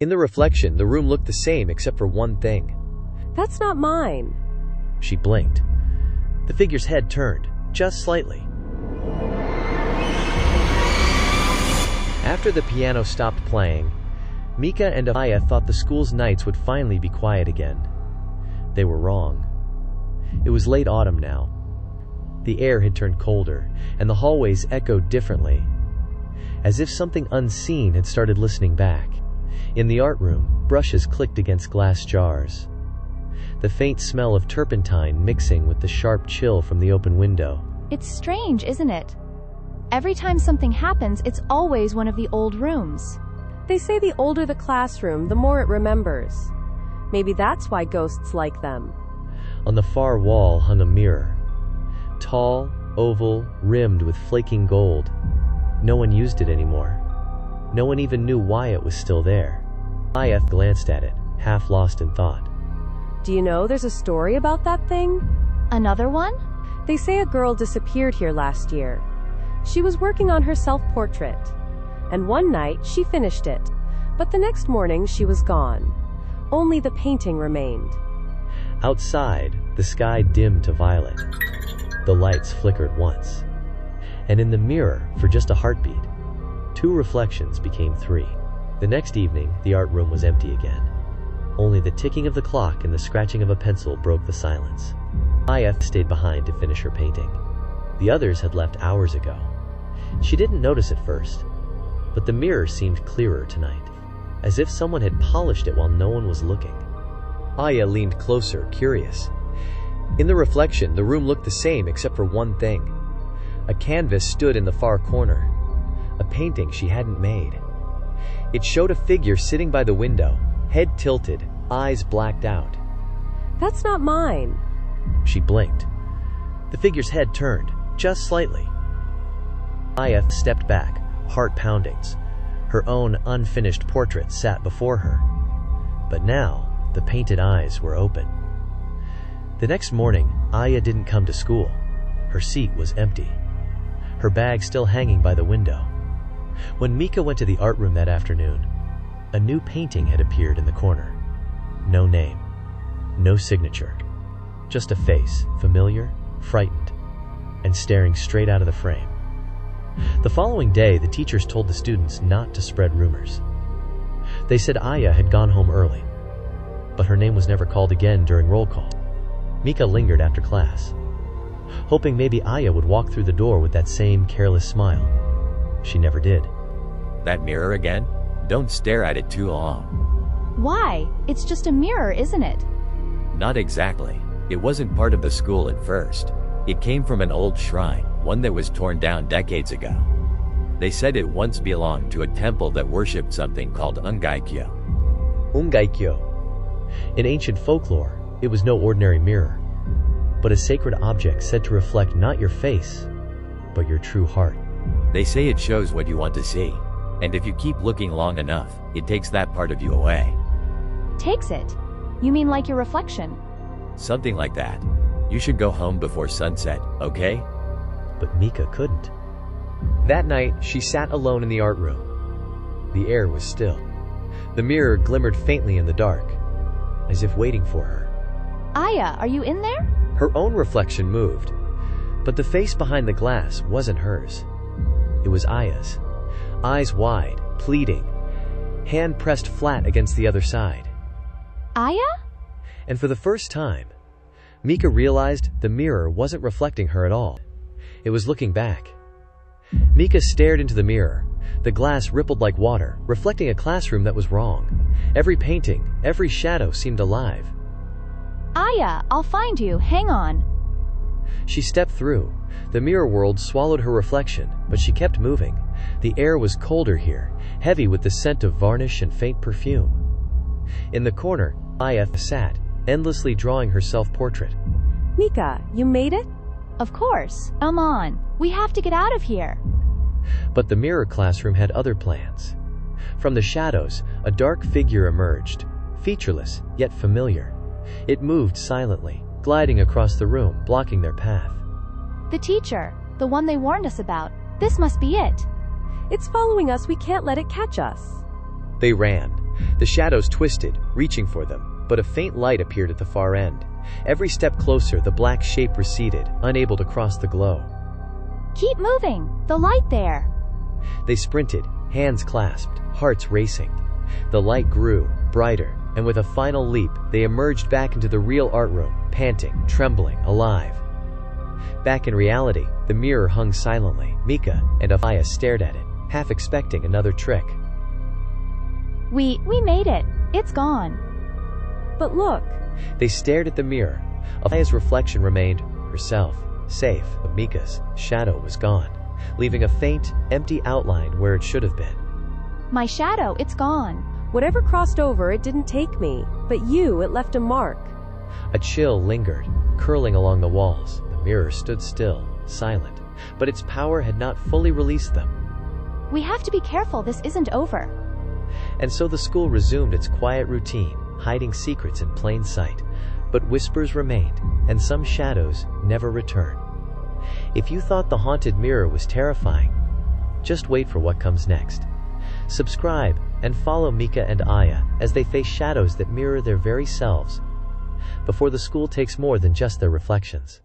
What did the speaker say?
In the reflection, the room looked the same except for one thing. That's not mine. She blinked. The figure's head turned, just slightly. After the piano stopped playing, Mika and Aya thought the school's nights would finally be quiet again. They were wrong. It was late autumn now. The air had turned colder, and the hallways echoed differently, as if something unseen had started listening back. In the art room, brushes clicked against glass jars. The faint smell of turpentine mixing with the sharp chill from the open window. It's strange, isn't it? Every time something happens, it's always one of the old rooms. They say the older the classroom, the more it remembers. Maybe that's why ghosts like them. On the far wall hung a mirror. Tall, oval, rimmed with flaking gold. No one used it anymore. No one even knew why it was still there. Aya glanced at it, half lost in thought. Do you know there's a story about that thing? Another one? They say a girl disappeared here last year. She was working on her self-portrait, and one night she finished it, but the next morning she was gone. Only the painting remained. Outside, the sky dimmed to violet. The lights flickered once, and in the mirror, for just a heartbeat, 2 reflections became 3. The next evening, the art room was empty again. Only the ticking of the clock and the scratching of a pencil broke the silence. Aya stayed behind to finish her painting. The others had left hours ago. She didn't notice at first, but the mirror seemed clearer tonight, as if someone had polished it while no one was looking. Aya leaned closer, curious. In the reflection, the room looked the same except for one thing. A canvas stood in the far corner, a painting she hadn't made. It showed a figure sitting by the window, head tilted, eyes blacked out. That's not mine. She blinked. The figure's head turned, just slightly. Aya stepped back, heart poundings. Her own unfinished portrait sat before her. But now, the painted eyes were open. The next morning, Aya didn't come to school. Her seat was empty, her bag still hanging by the window. When Mika went to the art room that afternoon, a new painting had appeared in the corner. No name, no signature, just a face, familiar, frightened, and staring straight out of the frame. The following day, the teachers told the students not to spread rumors. They said Aya had gone home early, but her name was never called again during roll call. Mika lingered after class, hoping maybe Aya would walk through the door with that same careless smile. She never did. That mirror again? Don't stare at it too long. Why? It's just a mirror, isn't it? Not exactly. It wasn't part of the school at first. It came from an old shrine, one that was torn down decades ago. They said it once belonged to a temple that worshipped something called ungaikyo. Ungaikyo. In ancient folklore, it was no ordinary mirror, but a sacred object said to reflect not your face, but your true heart. They say it shows what you want to see, and if you keep looking long enough, it takes that part of you away. Takes it? You mean like your reflection? Something like that. You should go home before sunset, okay? But Mika couldn't. That night, she sat alone in the art room. The air was still. The mirror glimmered faintly in the dark, as if waiting for her. Aya, are you in there? Her own reflection moved, but the face behind the glass wasn't hers. It was Aya's. Eyes wide, pleading, hand pressed flat against the other side. Aya? And for the first time, Mika realized the mirror wasn't reflecting her at all. It was looking back. Mika stared into the mirror. The glass rippled like water, reflecting a classroom that was wrong. Every painting, every shadow seemed alive. Aya, I'll find you. Hang on. She stepped through. The mirror world swallowed her reflection, but she kept moving. The air was colder here, heavy with the scent of varnish and faint perfume. In the corner, Aya sat, endlessly drawing her self-portrait. Mika, you made it? Of course. Come on. We have to get out of here. But the mirror classroom had other plans. From the shadows, a dark figure emerged, featureless, yet familiar. It moved silently, gliding across the room, blocking their path. The teacher, the one they warned us about. This must be it. It's following us. We can't let it catch us. They ran, The shadows twisted, reaching for them, but a faint light appeared at the far end. Every step closer, the black shape receded, unable to cross the glow. Keep moving! The light there! They sprinted, hands clasped, hearts racing. The light grew, brighter, and with a final leap, they emerged back into the real art room, panting, trembling, alive. Back in reality, the mirror hung silently. Mika and Aya stared at it, half expecting another trick. We made it! It's gone! But look! They stared at the mirror. Aya's reflection remained herself, safe, but Mika's shadow was gone, leaving a faint, empty outline where it should have been. My shadow, it's gone! Whatever crossed over, it didn't take me, but you, it left a mark. A chill lingered, curling along the walls. The mirror stood still, silent, but its power had not fully released them. We have to be careful, this isn't over. And so the school resumed its quiet routine, hiding secrets in plain sight. But whispers remained, and some shadows never returned. If you thought the haunted mirror was terrifying, just wait for what comes next. Subscribe and follow Mika and Aya as they face shadows that mirror their very selves, before the school takes more than just their reflections.